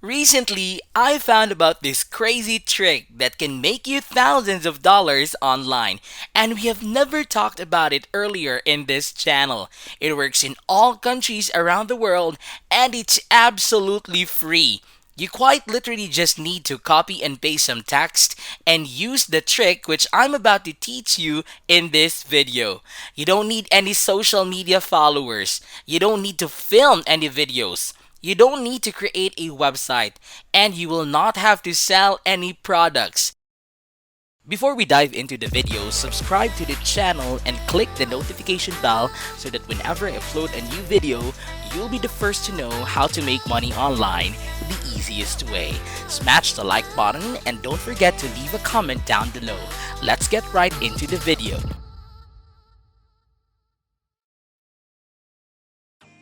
Recently, I found about this crazy trick that can make you thousands of dollars online, and we have never talked about it earlier in this channel. It works in all countries around the world, and it's absolutely free. You quite literally just need to copy and paste some text and use the trick which I'm about to teach you in this video. You don't need any social media followers. You don't need to film any videos. You don't need to create a website, and you will not have to sell any products. Before we dive into the video, subscribe to the channel and click the notification bell so that whenever I upload a new video, you'll be the first to know how to make money online the easiest way. Smash the like button and don't forget to leave a comment down below. Let's get right into the video.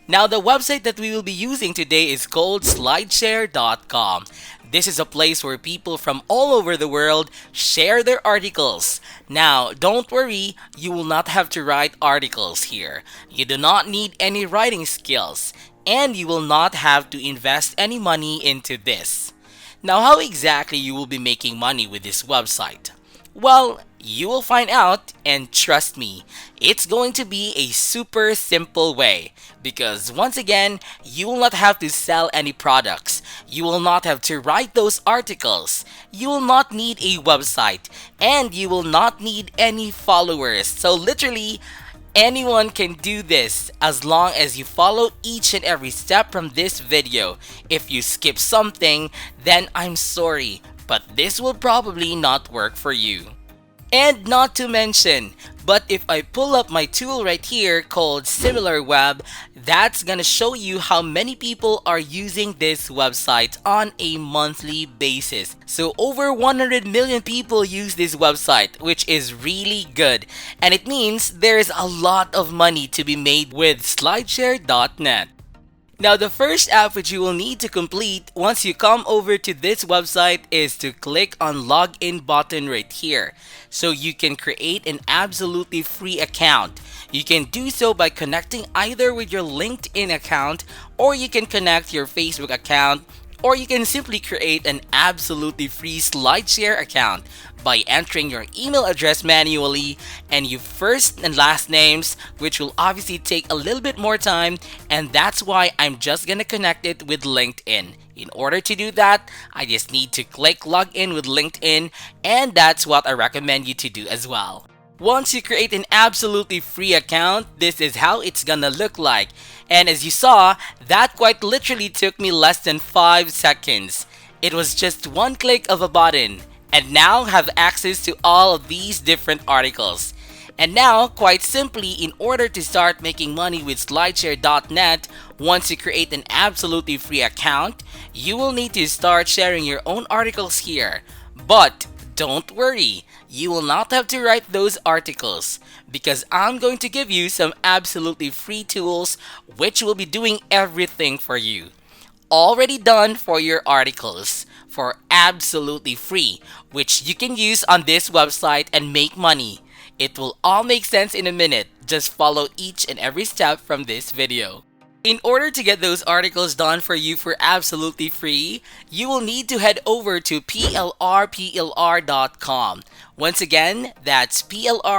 Now, the website that we will be using today is called Slideshare.com. This is a place where people from all over the world share their articles. Now, don't worry, you will not have to write articles here. You do not need any writing skills, and you will not have to invest any money into this. Now, how exactly you will be making money with this website? Well, you will find out, and trust me, it's going to be a super simple way. Because once again, you will not have to sell any products. You will not have to write those articles. You will not need a website. And you will not need any followers. So literally, anyone can do this as long as you follow each and every step from this video. If you skip something, then I'm sorry, but this will probably not work for you. And not to mention, but if I pull up my tool right here called SimilarWeb, that's gonna show you how many people are using this website on a monthly basis. So over 100 million people use this website, which is really good. And it means there's a lot of money to be made with Slideshare.net. Now, the first app which you will need to complete once you come over to this website is to click on login button right here. So you can create an absolutely free account. You can do so by connecting either with your LinkedIn account, or you can connect your Facebook account, or you can simply create an absolutely free Slideshare account by entering your email address manually and your first and last names, which will obviously take a little bit more time, and that's why I'm just gonna connect it with LinkedIn. In order to do that, I just need to click login with LinkedIn, and that's what I recommend you to do as well. Once you create an absolutely free account, this is how it's gonna look like. And as you saw, that quite literally took me less than 5 seconds. It was just one click of a button, and now have access to all of these different articles. And now, quite simply, in order to start making money with Slideshare.net, once you create an absolutely free account, you will need to start sharing your own articles here. But don't worry, you will not have to write those articles because I'm going to give you some absolutely free tools which will be doing everything for you. Already done for your articles for absolutely free, which you can use on this website and make money. It will all make sense in a minute. Just follow each and every step from this video. In order to get those articles done for you for absolutely free, you will need to head over to plrplr.com. Once again, that's plrplr.com.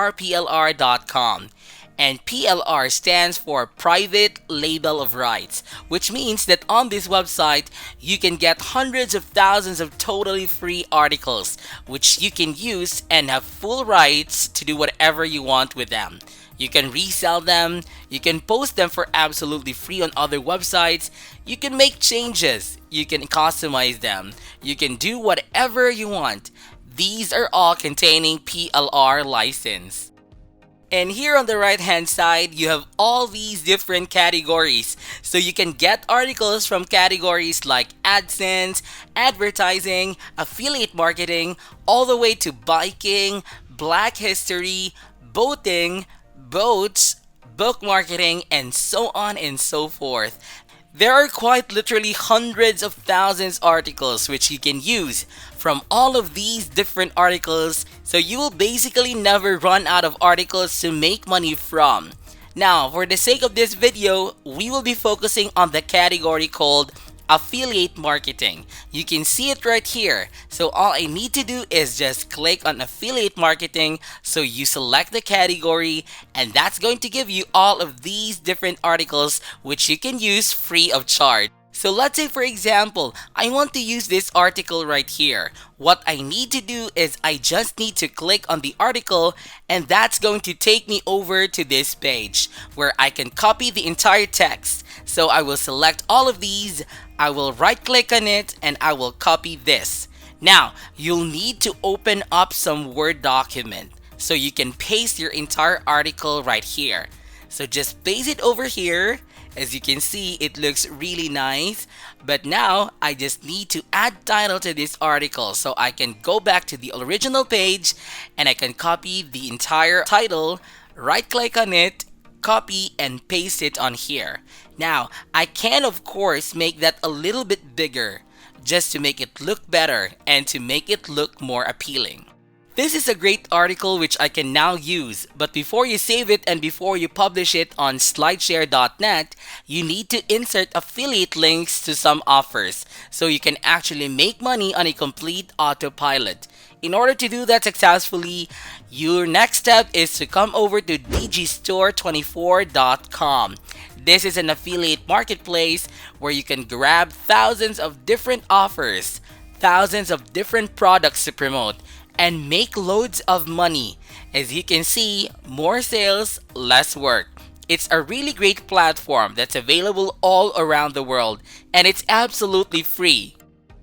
And PLR stands for Private Label of Rights, which means that on this website, you can get hundreds of thousands of totally free articles, which you can use and have full rights to do whatever you want with them. You can resell them, you can post them for absolutely free on other websites, you can make changes, you can customize them, you can do whatever you want. These are all containing PLR license. And here on the right hand side, you have all these different categories. So you can get articles from categories like AdSense, advertising, affiliate marketing, all the way to biking, Black history, boating, boats, book marketing, and so on and so forth. There are quite literally hundreds of thousands of articles which you can use from all of these different articles, so you will basically never run out of articles to make money from. Now, for the sake of this video, we will be focusing on the category called affiliate marketing. You can see it right here. So all I need to do is just click on affiliate marketing. So you select the category, and that's going to give you all of these different articles which you can use free of charge. So let's say for example, I want to use this article right here. What I need to do is I just need to click on the article, and that's going to take me over to this page where I can copy the entire text. So I will select all of these, I will right click on it, and I will copy this. Now, you'll need to open up some Word document so you can paste your entire article right here. So just paste it over here. As you can see, it looks really nice. But now, I just need to add title to this article. So I can go back to the original page and I can copy the entire title, right click on it, copy and paste it on here. Now, I can of course make that a little bit bigger just to make it look better and to make it look more appealing. This is a great article which I can now use, but before you save it and before you publish it on slideshare.net, you need to insert affiliate links to some offers so you can actually make money on a complete autopilot. In order to do that successfully, your next step is to come over to dgstore24.com. This is an affiliate marketplace where you can grab thousands of different offers, thousands of different products to promote, and make loads of money. As you can see, more sales, less work. It's a really great platform that's available all around the world, and it's absolutely free.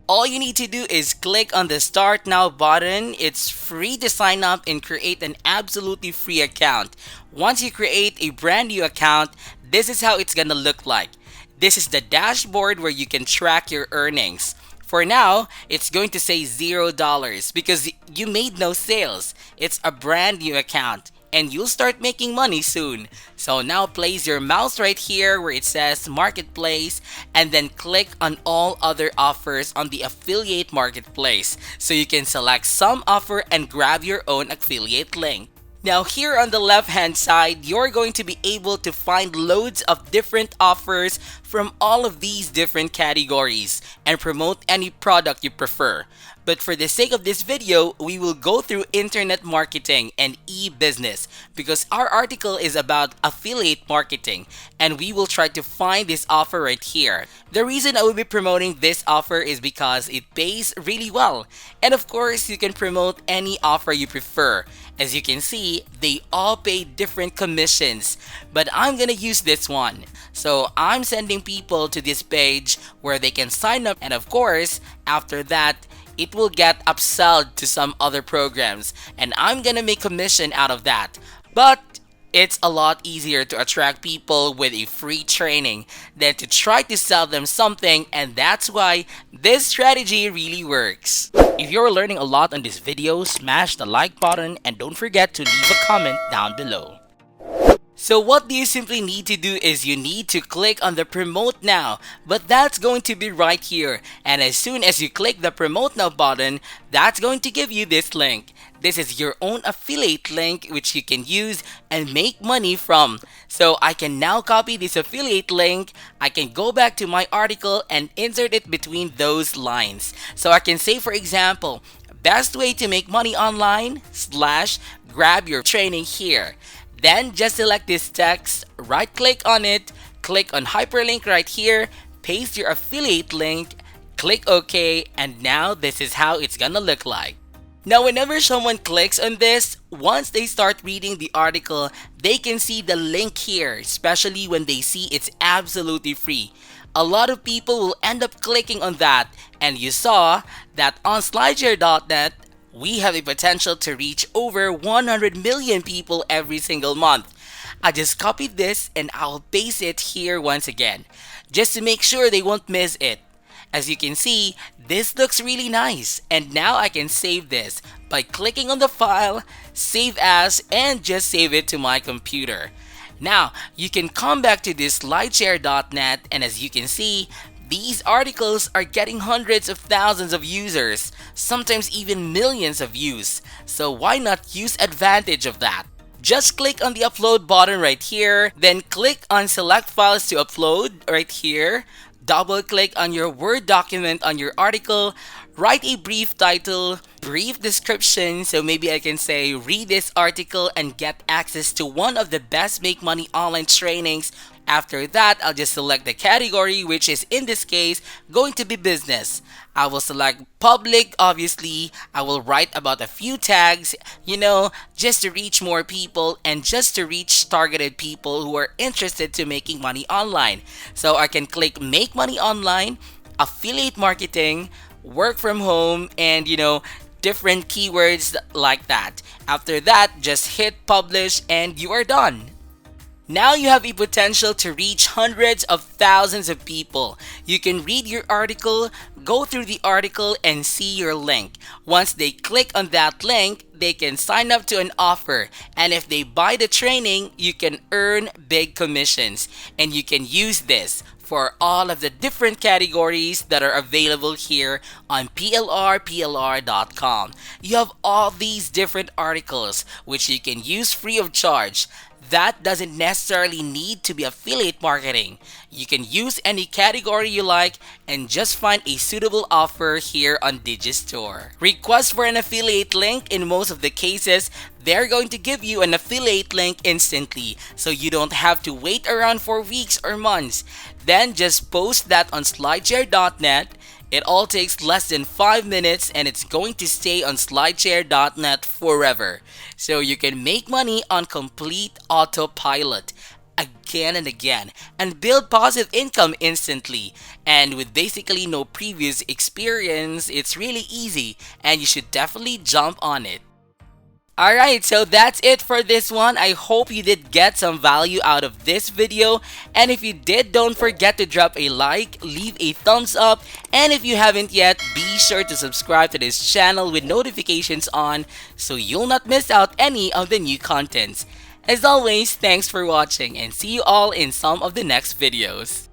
All you need to do is click on the Start Now button. It's free to sign up and create an absolutely free account. Once you create a brand new account, this is how it's gonna look like. This is the dashboard where you can track your earnings. For now, it's going to say $0 because you made no sales. It's a brand new account and you'll start making money soon. So now place your mouse right here where it says Marketplace and then click on all other offers on the affiliate marketplace so you can select some offer and grab your own affiliate link. Now here on the left hand side, you're going to be able to find loads of different offers from all of these different categories and promote any product you prefer. But for the sake of this video, we will go through internet marketing and e-business because our article is about affiliate marketing and we will try to find this offer right here. The reason I will be promoting this offer is because it pays really well. And of course, you can promote any offer you prefer. As you can see, they all pay different commissions, but I'm gonna use this one. So I'm sending people to this page where they can sign up, and of course, after that, it will get upsold to some other programs, and I'm gonna make commission out of that. But it's a lot easier to attract people with a free training than to try to sell them something, and that's why this strategy really works. If you're learning a lot on this video, smash the like button and don't forget to leave a comment down below. So what you simply need to do is you need to click on the promote now, but that's going to be right here, and as soon as you click the promote now button, that's going to give you this link. This is your own affiliate link which you can use and make money from. So I can now copy this affiliate link, I can go back to my article and insert it between those lines. So I can say for example, best way to make money online / grab your training here. Then just select this text, right click on it, click on hyperlink right here, paste your affiliate link, click OK, and now this is how it's gonna look like. Now whenever someone clicks on this, once they start reading the article, they can see the link here, especially when they see it's absolutely free. A lot of people will end up clicking on that, and you saw that on slideshare.net, we have a potential to reach over 100 million people every single month. I just copied this and I'll paste it here once again, just to make sure they won't miss it. As you can see, this looks really nice, and now I can save this by clicking on the file, save as, and just save it to my computer. Now, you can come back to this slideshare.net, and as you can see, these articles are getting hundreds of thousands of users, sometimes even millions of views. So why not use advantage of that? Just click on the upload button right here, then click on select files to upload right here. double click on your Word document on your article, write a brief title, brief description, so maybe I can say read this article and get access to one of the best make money online trainings. After that, I'll just select the category, which is in this case going to be business. I will select public, obviously. I will write about a few tags, just to reach more people and just to reach targeted people who are interested to making money online. So I can click make money online, affiliate marketing, work from home, and different keywords like that. After that, just hit publish and you are done. Now you have a potential to reach hundreds of thousands of people. You can read your article, go through the article, and see your link. Once they click on that link, they can sign up to an offer. And if they buy the training, you can earn big commissions. And you can use this for all of the different categories that are available here on plrplr.com. You have all these different articles which you can use free of charge. That doesn't necessarily need to be affiliate marketing. You can use any category you like and just find a suitable offer here on Digistore. Request for an affiliate link. In most of the cases, they're going to give you an affiliate link instantly, so you don't have to wait around for weeks or months. Then just post that on slideshare.net. It all takes less than 5 minutes and it's going to stay on slideshare.net forever. So you can make money on complete autopilot again and again and build passive income instantly. And with basically no previous experience, it's really easy and you should definitely jump on it. Alright, so that's it for this one. I hope you did get some value out of this video. And if you did, don't forget to drop a like, leave a thumbs up, and if you haven't yet, be sure to subscribe to this channel with notifications on so you'll not miss out any of the new contents. As always, thanks for watching and see you all in some of the next videos.